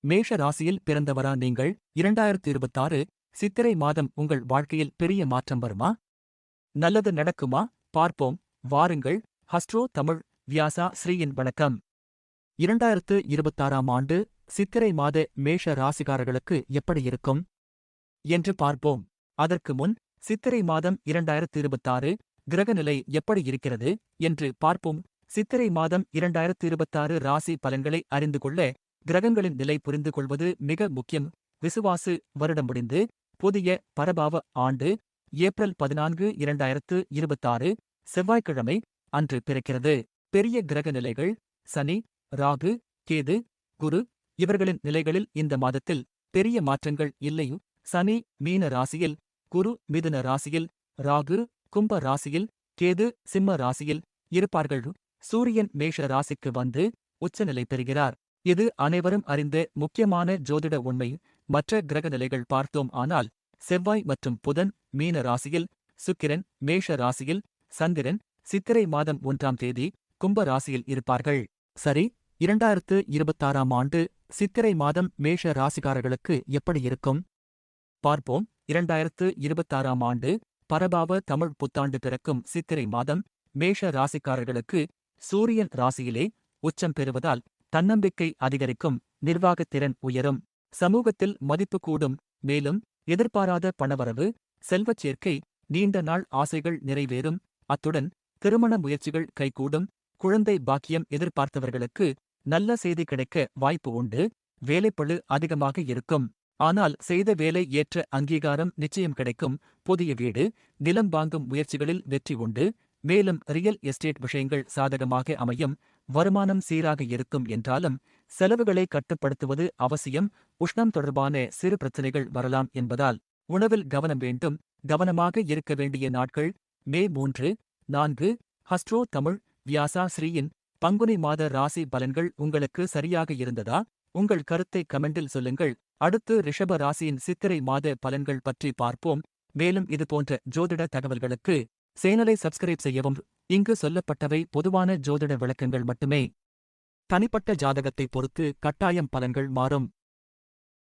மேஷ ராசியில் பிறந்தவரா நீங்கள்? 2026 சித்திரை மாதம் உங்கள் வாழ்க்கையில் பெரிய மாற்றம் வருமா? நல்லது நடக்குமா? பார்ப்போம் வாருங்கள். ஹஸ்ட்ரோ தமிழ் வியாசா ஸ்ரீயின் வணக்கம். 2026ஆம் ஆண்டு சித்திரை மாத மேஷ ராசிக்காரர்களுக்கு எப்படி இருக்கும் என்று பார்ப்போம். அதற்கு முன் சித்திரை மாதம் 2026 கிரகநிலை எப்படி இருக்கிறது என்று பார்ப்போம். சித்திரை மாதம் 2026 ராசி பலன்களை அறிந்து கொள்ள கிரகங்களின் நிலை புரிந்து கொள்வது மிக முக்கியம். விசுவாசு வருடம் முடிந்து புதிய பரபாவ ஆண்டு ஏப்ரல் 14 2026 செவ்வாய்க்கிழமை அன்று பிறக்கிறது. பெரிய கிரக நிலைகள் சனி, ராகு, கேது, குரு இவர்களின் நிலைகளில் இந்த மாதத்தில் பெரிய மாற்றங்கள் இல்லை. சனி மீன ராசியில், குரு மிதுன ராசியில், ராகு கும்ப ராசியில், கேது சிம்ம ராசியில் இருப்பார்கள். சூரியன் மேஷ ராசிக்கு வந்து உச்சநிலை பெறுகிறார். இது அனைவரும் அறிந்த முக்கியமான ஜோதிட உண்மை. மற்ற கிரக நிலைகள் பார்த்தோம் ஆனால் செவ்வாய் மற்றும் புதன் மீன ராசியில், சுக்கிரன் மேஷ ராசியில், சந்திரன் சித்திரை மாதம் 1ஆம் தேதி கும்ப ராசியில் இருப்பார்கள். சரி, 2026ஆம் ஆண்டு சித்திரை மாதம் மேஷ ராசிக்காரர்களுக்கு எப்படி இருக்கும் பார்ப்போம். 2026ஆம் ஆண்டு பரபாவ தமிழ் புத்தாண்டு பிறக்கும் சித்திரை மாதம் மேஷ ராசிக்காரர்களுக்கு சூரியன் ராசியிலே உச்சம் பெறுவதால் தன்னம்பிக்கை அதிகரிக்கும், நிர்வாகத்திறன் உயரும், சமூகத்தில் மதிப்பு கூடும். மேலும் எதிர்பாராத பணவரவு, செல்வச் சேர்க்கை, நீண்ட நாள் ஆசைகள் நிறைவேறும். அத்துடன் திருமண முயற்சிகள் கைகூடும். குழந்தை பாக்கியம் எதிர்பார்த்தவர்களுக்கு நல்ல செய்தி கிடைக்க வாய்ப்பு உண்டு. வேலைப்பளு அதிகமாக இருக்கும். ஆனால் செய்த வேலை ஏற்ற அங்கீகாரம் நிச்சயம் கிடைக்கும். புதிய வீடு, நிலம் வாங்கும் முயற்சிகளில் வெற்றி உண்டு. மேலும் ரியல் எஸ்டேட் விஷயங்கள் சாதகமாக அமையும். வருமானம் சீராக இருக்கும் என்றாலும் செலவுகளை கட்டுப்படுத்துவது அவசியம். உஷ்ணம் தொடர்பான சிறு பிரச்சனைகள் வரலாம் என்பதால் உணவில் கவனம் வேண்டும். கவனமாக இருக்க வேண்டிய நாட்கள் மே 3, 4. ஹஸ்ட்ரோ தமிழ் வியாசா ஸ்ரீயின் பங்குனி மாத ராசி பலன்கள் உங்களுக்கு சரியாக இருந்ததா? உங்கள் கருத்தை கமெண்டில் சொல்லுங்கள். அடுத்து ரிஷப ராசியின் சித்திரை மாத பலன்கள் பற்றி பார்ப்போம். மேலும் இது போன்ற ஜோதிட தகவல்களுக்கு சேனலை சப்ஸ்கிரைப் செய்யவும். இங்கு சொல்லப்பட்டவை பொதுவான ஜோதிட விளக்கங்கள் மட்டுமே. தனிப்பட்ட ஜாதகத்தை பொறுத்து கட்டாயம் பலன்கள் மாறும்.